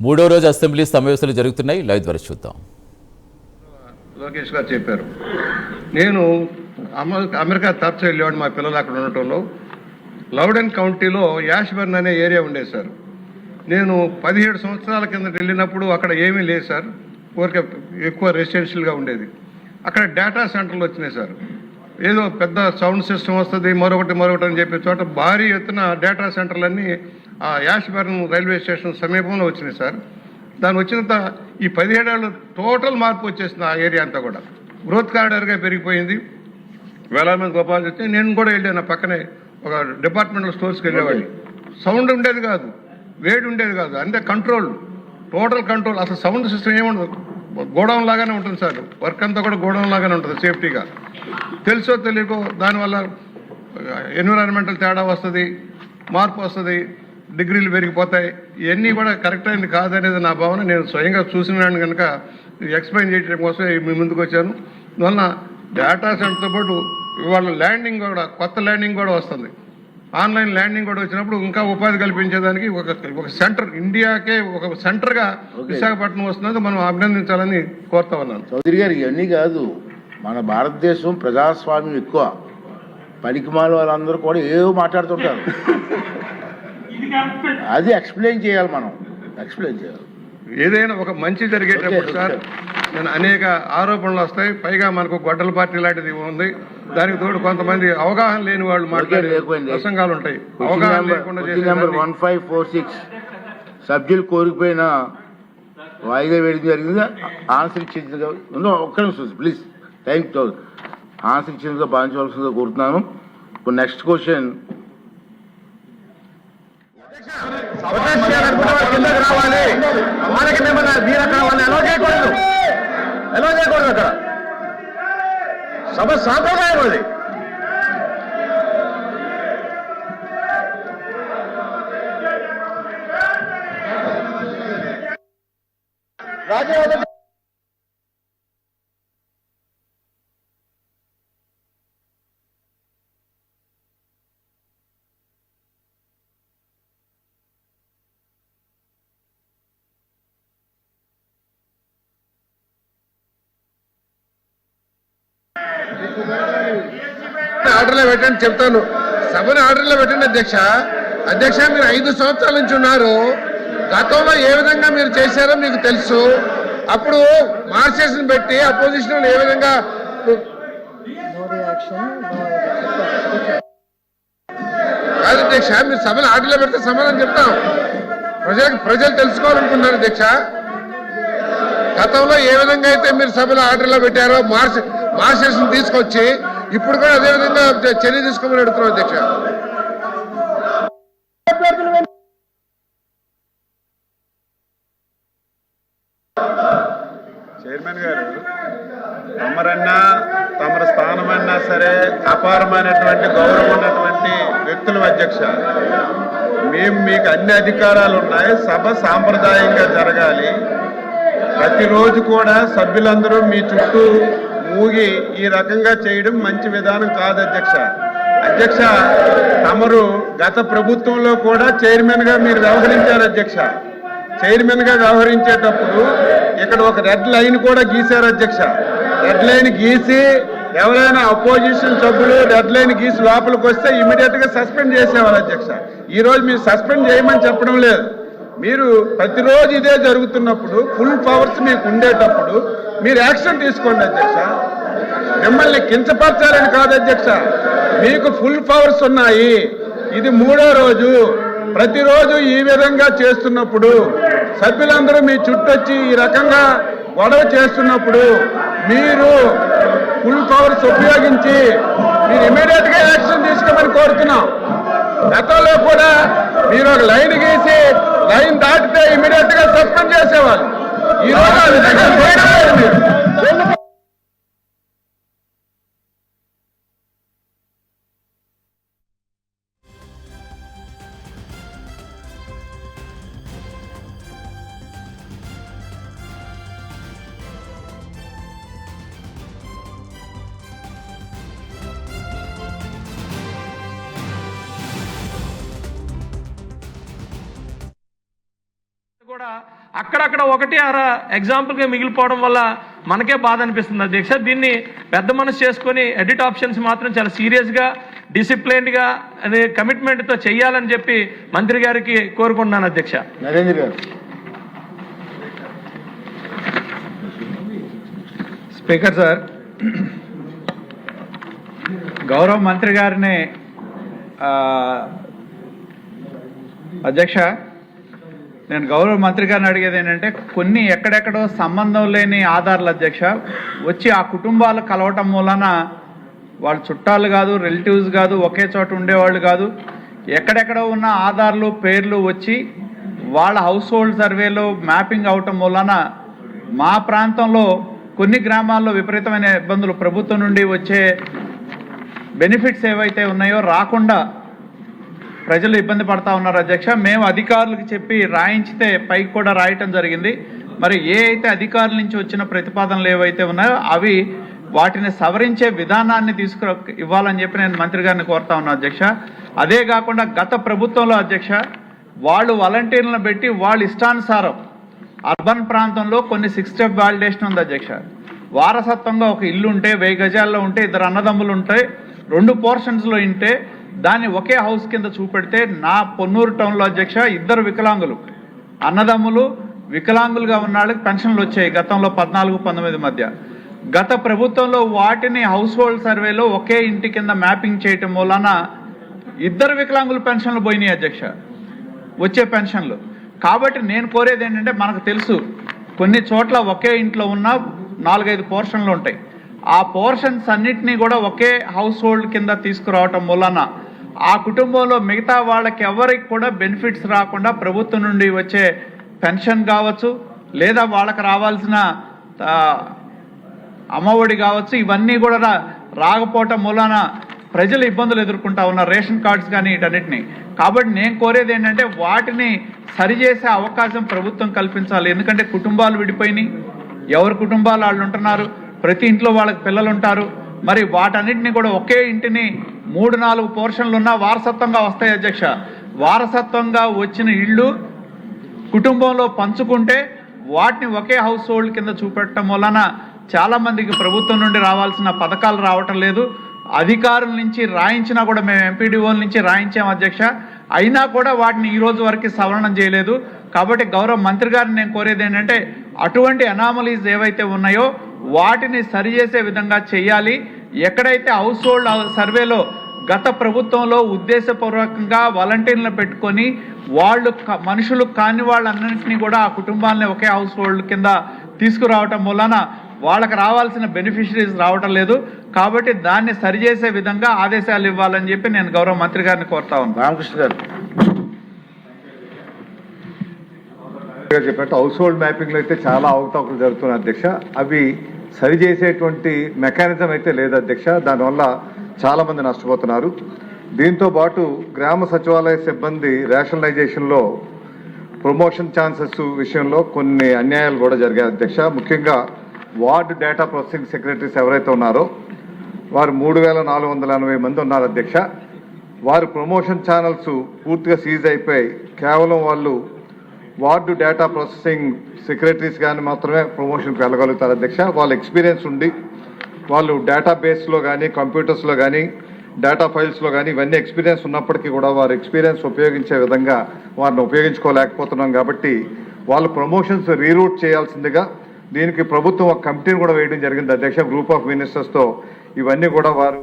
మూడో రోజు అసెంబ్లీ సమావేశాలు జరుగుతున్నాయి. లైవ్ ద్వారా చూద్దాం. లోకేష్ గారు చెప్పారు, నేను అమెరికా తరచు వెళ్ళేవాడు మా పిల్లలు అక్కడ ఉండటంలో. లౌడెన్ కౌంటీలో యాష్బర్న్ అనే ఏరియా ఉండేది సార్. నేను 17 సంవత్సరాల కింద వెళ్ళినప్పుడు అక్కడ ఏమీ లేదు సార్, ఊరికే ఎక్కువ రెసిడెన్షియల్గా ఉండేది. అక్కడ డేటా సెంటర్లు వచ్చినాయి సార్. ఏదో పెద్ద సౌండ్ సిస్టమ్ వస్తుంది, మరొకటి అని చెప్పే చోట భారీ ఎత్తున డేటా సెంటర్లన్నీ ఆ యాష్బర్న్ రైల్వే స్టేషన్ సమీపంలో వచ్చినాయి సార్. దాని వచ్చినంత ఈ 17 ఏళ్ళు టోటల్ మార్పు వచ్చేసింది. ఆ ఏరియా అంతా కూడా గ్రోత్ కారిడార్గా పెరిగిపోయింది. వేలాది మంది గోపాలు వచ్చి నేను కూడా వెళ్ళాను. పక్కనే ఒక డిపార్ట్మెంటల్ స్టోర్స్కి వెళ్ళేవాడిని. సౌండ్ ఉండేది కాదు, వేడి ఉండేది కాదు, అంటే కంట్రోల్, టోటల్ కంట్రోల్. అసలు సౌండ్ సిస్టమ్ ఏముండదు, గోడౌన్ లాగానే ఉంటుంది సార్. వర్క్ అంతా కూడా గోడౌన్ లాగానే ఉంటుంది సేఫ్టీగా. తెలుసో తెలియకో దానివల్ల ఎన్విరాన్మెంటల్ తేడా వస్తుంది, మార్పు వస్తుంది, డిగ్రీలు పెరిగిపోతాయి. ఇవన్నీ కూడా కరెక్ట్ అయింది కాదనేది నా భావన. నేను స్వయంగా చూసినాను కనుక ఎక్స్ప్లెయిన్ చేయడం కోసం మీ ముందుకు వచ్చాను. అందువలన డేటా సెంటర్తో పాటు ఇవాళ ల్యాండింగ్ కూడా, కొత్త ల్యాండింగ్ కూడా వస్తుంది. ఆన్లైన్ ల్యాండింగ్ కూడా వచ్చినప్పుడు ఇంకా ఉపాధి కల్పించేదానికి ఒక సెంటర్, ఇండియాకే ఒక సెంటర్గా విశాఖపట్నం వస్తున్నది. మనం అభినందించాలని కోరుతా ఉన్నాను. చౌదరి గారు, ఇవన్నీ కాదు, మన భారతదేశం ప్రజాస్వామ్యం ఎక్కువ. పనికిమాల వాళ్ళందరూ కూడా ఏవో మాట్లాడుతుంటారు. అది ఎక్స్ప్లెయిన్ చేయాలి, మనం ఎక్స్ప్లెయిన్ చేయాలి. ఏదైనా ఒక మంచి జరిగేటప్పుడు సార్ నేను అనేక ఆరోపణలు వస్తాయి. పైగా మనకు గొడ్డల పార్టీ లాంటిది ఉంది. దానికి తోడు కొంతమంది అవగాహన లేని వాళ్ళు మాట్లాడే ప్రసంగాలు ఉంటాయి. అవగాహన లేకుండా 1546 సభ్యులు కోరికపోయిన వాయిదా వేయడం జరిగింది. ఆన్సర్ ఇచ్చేందుగా ఒక్క నిమిషం ప్లీజ్, టైం ఆన్సర్ ఇచ్చేందుగా భావించవలసిందిగా కోరుతున్నాను. ఇప్పుడు నెక్స్ట్ క్వశ్చన్. కిందకి రావాలి, మనకి మీరు అక్కడ వాళ్ళని ఎలా చేయకూడదు అక్కడ. సభ సాంప్రదాయం అది. ఆర్డర్లో పెట్టండి చెప్తాను. సభను ఆర్డర్లో పెట్టండి అధ్యక్ష. మీరు 5 సంవత్సరాల నుంచి ఉన్నారు. గతంలో ఏ విధంగా మీరు చేశారో మీకు తెలుసు. అప్పుడు మార్చేషన్ పెట్టి అపోజిషన్ ఏ విధంగా కాదు అధ్యక్ష. మీరు సభను ఆర్డర్లో పెడితే సమాధానం చెప్తాం. ప్రజలు తెలుసుకోవాలనుకుంటున్నారు అధ్యక్ష. గతంలో ఏ విధంగా అయితే మీరు సభలో ఆర్డర్లో పెట్టారో మార్చేషన్ తీసుకొచ్చి ఇప్పుడు కూడా అదే విధంగా చర్య తీసుకోమని అడుగుతున్నాం అధ్యక్ష. చైర్మన్ గారు, తమరన్నా తమర స్థానమన్నా సరే అపారమైనటువంటి గౌరవం ఉన్నటువంటి వ్యక్తులు అధ్యక్ష. మీకు అన్ని అధికారాలు ఉన్నాయి. సభ సాంప్రదాయంగా జరగాలి. ప్రతిరోజు కూడా సభ్యులందరూ మీ చుట్టూ మూగి ఈ రకంగా చేయడం మంచి విధానం కాదు అధ్యక్ష. తమరు గత ప్రభుత్వంలో కూడా చైర్మన్ గా మీరు వ్యవహరించారు అధ్యక్ష. చైర్మన్ గా వ్యవహరించేటప్పుడు ఇక్కడ ఒక రెడ్ లైన్ కూడా గీశారు అధ్యక్ష. రెడ్ లైన్ గీసి ఎవరైనా అపోజిషన్ సభ్యులు రెడ్ లైన్ గీసి లోపలికి వస్తే ఇమీడియట్ గా సస్పెండ్ చేసేవారు అధ్యక్ష. ఈ రోజు మీరు సస్పెండ్ చేయమని చెప్పడం లేదు. మీరు ప్రతిరోజు ఇదే జరుగుతున్నప్పుడు, ఫుల్ పవర్స్ మీకు ఉండేటప్పుడు మీరు యాక్షన్ తీసుకోండి అధ్యక్ష. మిమ్మల్ని కించపరచాలని కాదు అధ్యక్ష, మీకు ఫుల్ పవర్స్ ఉన్నాయి. ఇది 3వ రోజు. ప్రతిరోజు ఈ విధంగా చేస్తున్నప్పుడు, సభ్యులందరూ మీ చుట్టొచ్చి ఈ రకంగా గొడవ చేస్తున్నప్పుడు మీరు ఫుల్ పవర్స్ ఉపయోగించి మీరు ఇమీడియట్ గా యాక్షన్ తీసుకోమని కోరుతున్నాం. గతంలో కూడా మీరు ఒక లైన్ గీసి లైన్ దాటితే ఇమీడియట్ గా సస్పెండ్ చేసేవాళ్ళు. ఈ రోజు ఆ విధంగా చేయడం లేదు మీరు. కూడా అక్కడక్కడ ఒకటి అరా ఎగ్జాంపుల్గా మిగిలిపోవడం వల్ల మనకే బాధ అనిపిస్తుంది అధ్యక్ష. దీన్ని పెద్ద మనసు చేసుకొని ఎడిట్ ఆప్షన్స్ మాత్రం చాలా సీరియస్గా డిసిప్లైన్డ్గా అదే కమిట్మెంట్తో చెయ్యాలని చెప్పి మంత్రి గారికి కోరుకుంటున్నాను అధ్యక్ష. నరేంద్ర గారు. స్పీకర్ సార్, గౌరవ మంత్రి గారిని అధ్యక్ష, నేను గౌరవ మంత్రి గారిని అడిగేది ఏంటంటే, కొన్ని ఎక్కడెక్కడో సంబంధం లేని ఆధారాలు అధ్యక్ష వచ్చి ఆ కుటుంబాలు కలవటం మూలన వాళ్ళు చుట్టాలు కాదు, రిలేటివ్స్ కాదు, ఒకే చోట ఉండేవాళ్ళు కాదు, ఎక్కడెక్కడో ఉన్న ఆధార్లు పేర్లు వచ్చి వాళ్ళ హౌస్ హోల్డ్ సర్వేలో మ్యాపింగ్ అవటం మూలన మా ప్రాంతంలో కొన్ని గ్రామాల్లో విపరీతమైన ఇబ్బందులు, ప్రభుత్వం నుండి వచ్చే బెనిఫిట్స్ ఏవైతే ఉన్నాయో రాకుండా ప్రజలు ఇబ్బంది పడతా ఉన్నారు అధ్యక్ష. మేము అధికారులకు చెప్పి రాయించితే పైకి కూడా రాయటం జరిగింది. మరి ఏ అయితే అధికారుల నుంచి వచ్చిన ప్రతిపాదనలు ఏవైతే ఉన్నాయో అవి వాటిని సవరించే విధానాన్ని ఇవ్వాలని చెప్పి నేను మంత్రి గారిని కోరుతా ఉన్నాను అధ్యక్ష. అదే కాకుండా గత ప్రభుత్వంలో అధ్యక్ష వాళ్ళు వాలంటీర్లను పెట్టి వాళ్ళ ఇష్టానుసారం అర్బన్ ప్రాంతంలో కొన్ని 6 స్టెప్ వాలిడేషన్ ఉంది అధ్యక్ష. వారసత్వంగా ఒక ఇల్లు ఉంటే 1000 గజాల్లో ఉంటే 2 అన్నదమ్ములు ఉంటాయి, 2 పోర్షన్స్లో ఉంటే దాన్ని ఒకే హౌస్ కింద చూపెడితే నా పొన్నూరు టౌన్లో అధ్యక్ష 2 వికలాంగులు అన్నదమ్ములు వికలాంగులుగా ఉన్న వాళ్ళకి పెన్షన్లు వచ్చాయి గతంలో 14-19 మధ్య. గత ప్రభుత్వంలో వాటిని హౌస్ హోల్డ్ సర్వేలో ఒకే ఇంటి కింద మ్యాపింగ్ చేయటం వలన 2 వికలాంగుల పెన్షన్లు పోయినాయి అధ్యక్ష, వచ్చే పెన్షన్లు. కాబట్టి నేను కోరేది ఏంటంటే, మనకు తెలుసు కొన్ని చోట్ల ఒకే ఇంట్లో ఉన్న 4-5 పోర్షన్లు ఉంటాయి, ఆ పోర్షన్స్ అన్నిటినీ కూడా ఒకే హౌస్ హోల్డ్ కింద తీసుకురావటం వలన ఆ కుటుంబంలో మిగతా వాళ్ళకి ఎవరికి కూడా బెనిఫిట్స్ రాకుండా ప్రభుత్వం నుండి వచ్చే పెన్షన్ కావచ్చు, లేదా వాళ్ళకి రావాల్సిన అమ్మఒడి కావచ్చు, ఇవన్నీ కూడా రాకపోవటం వలన ప్రజలు ఇబ్బందులు ఎదుర్కొంటా ఉన్నారు, రేషన్ కార్డ్స్ కానీ వీటన్నిటిని. కాబట్టి నేను కోరేది ఏంటంటే వాటిని సరిచేసే అవకాశం ప్రభుత్వం కల్పించాలి. ఎందుకంటే కుటుంబాలు విడిపోయినాయి, ఎవరి కుటుంబాలు వాళ్ళు ఉంటున్నారు, ప్రతి ఇంట్లో వాళ్ళకి పిల్లలు ఉంటారు. మరి వాటన్నిటిని కూడా ఒకే ఇంటిని 3-4 పోర్షన్లు ఉన్నా వారసత్వంగా వస్తాయి అధ్యక్ష. వారసత్వంగా వచ్చిన ఇళ్ళు కుటుంబంలో పంచుకుంటే వాటిని ఒకే హౌస్ హోల్డ్ కింద చూపెట్టడం వలన చాలామందికి ప్రభుత్వం నుండి రావాల్సిన పథకాలు రావటం లేదు. అధికారుల నుంచి రాయించినా కూడా మేము ఎంపీడీఓల నుంచి రాయించాం అధ్యక్ష, అయినా కూడా వాటిని ఈ రోజు వరకు సవరణ చేయలేదు. కాబట్టి గౌరవ మంత్రి గారిని నేను కోరేది ఏంటంటే, అటువంటి అనామలీస్ ఏవైతే ఉన్నాయో వాటిని సరిచేసే విధంగా చేయాలి. ఎక్కడైతే హౌస్ హోల్డ్ సర్వేలో గత ప్రభుత్వంలో ఉద్దేశపూర్వకంగా వాలంటీర్లను పెట్టుకొని వాళ్ళు మనుషులు కాని వాళ్ళన్నింటినీ కూడా ఆ కుటుంబాలని ఒకే హౌస్ హోల్డ్ కింద తీసుకురావటం వలన వాళ్ళకి రావాల్సిన బెనిఫిషరీస్ రావటం లేదు. కాబట్టి దాన్ని సరిచేసే విధంగా ఆదేశాలు ఇవ్వాలని చెప్పి నేను గౌరవ మంత్రి గారిని కోరుతా ఉన్నాను. రామకృష్ణ గారు చెప్పినట్టు హౌస్ హోల్డ్ మ్యాపింగ్లో అయితే చాలా అవకతవకలు జరుగుతున్నాయి అధ్యక్ష. అవి సరిచేసేటువంటి మెకానిజం అయితే లేదు అధ్యక్ష. దానివల్ల చాలామంది నష్టపోతున్నారు. దీంతో పాటు గ్రామ సచివాలయ సిబ్బంది రేషనలైజేషన్లో ప్రమోషన్ ఛాన్సెస్ విషయంలో కొన్ని అన్యాయాలు కూడా జరిగాయి అధ్యక్ష. ముఖ్యంగా వార్డు డేటా ప్రాసెసింగ్ సెక్రటరీస్ ఎవరైతే ఉన్నారో వారు 3480 మంది ఉన్నారు అధ్యక్ష. వారు ప్రమోషన్ ఛానల్స్ పూర్తిగా సీజ్ అయిపోయి కేవలం వాళ్ళు వార్డు డేటా ప్రాసెసింగ్ సెక్రటరీస్ కానీ మాత్రమే ప్రమోషన్కి వెళ్ళగలుగుతారు అధ్యక్ష. వాళ్ళ ఎక్స్పీరియన్స్ ఉండి వాళ్ళు డేటాబేస్లో కానీ కంప్యూటర్స్లో కానీ డేటా ఫైల్స్లో కానీ ఇవన్నీ ఎక్స్పీరియన్స్ ఉన్నప్పటికీ కూడా వారు ఎక్స్పీరియన్స్ ఉపయోగించే విధంగా వారిని ఉపయోగించుకోలేకపోతున్నాం. కాబట్టి వాళ్ళు ప్రమోషన్స్ రీరూట్ చేయాల్సిందిగా దీనికి ప్రభుత్వం ఒక కమిటీని కూడా వేయడం జరిగింది అధ్యక్ష. గ్రూప్ ఆఫ్ మినిస్టర్స్తో ఇవన్నీ కూడా వారు